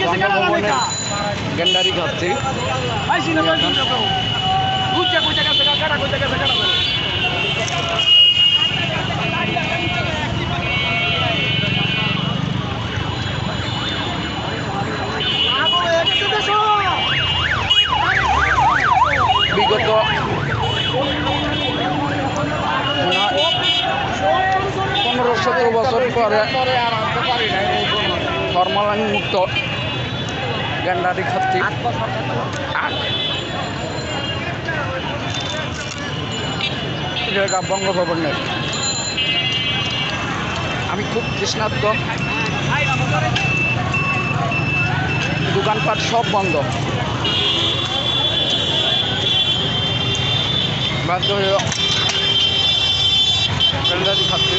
বঙ্গভবনের গেন্ডারি খাচ্ছি। বিগত 15-17 বছর পরে ফরমালিন মুক্ত গেন্ডারি খাচ্ছি। বঙ্গভবনের আমি খুব তৃষ্ণার্ত। দোকানপাট সব বন্ধ, বাধ্য হয়ে গেন্ডারি খাচ্ছি।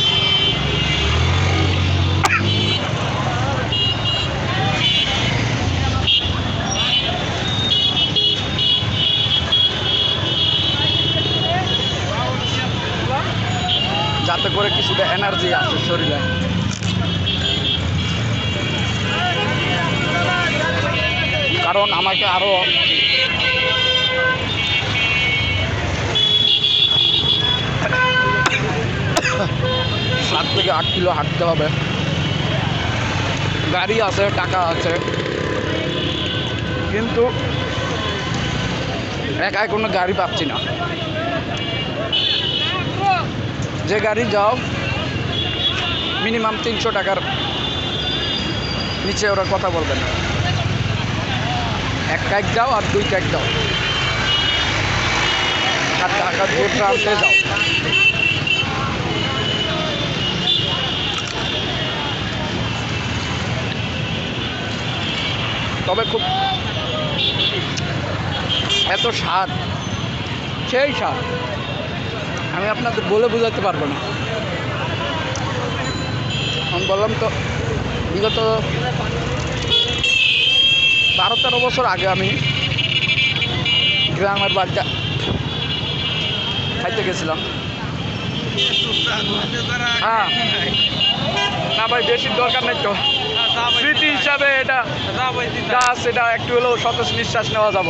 যাতে করে কিছুটা এনার্জি আসে শরীরে। কারণ আমাকে আরো 7 থেকে 8 কিলো হাঁটতে হবে। গাড়ি আছে, টাকা আছে, কিন্তু একাই কোনো গাড়ি পাচ্ছি না। যে গাড়ি যাও মিনিমাম 300 টাকার নিচে ওরা কথা বলবে না। 1 কাইক দাও আর 2 কাইক দাও, আর টাকা দুটো আনতে যাও। তবে খুব এত স্বাদ, সেই স্বাদ আমি আপনাদের বলে বোঝাতে পারবো না। আমি বললাম তো বিগত 12-13 বছর আগে আমি গ্রামের বাড়িটা খাইতে গেছিলাম। হ্যাঁ না ভাই, বেশি দরকার নেই তো, স্মৃতি হিসাবে এটা গাছ, এটা একটু হলেও সতেজ নিঃশ্বাস নেওয়া যাব।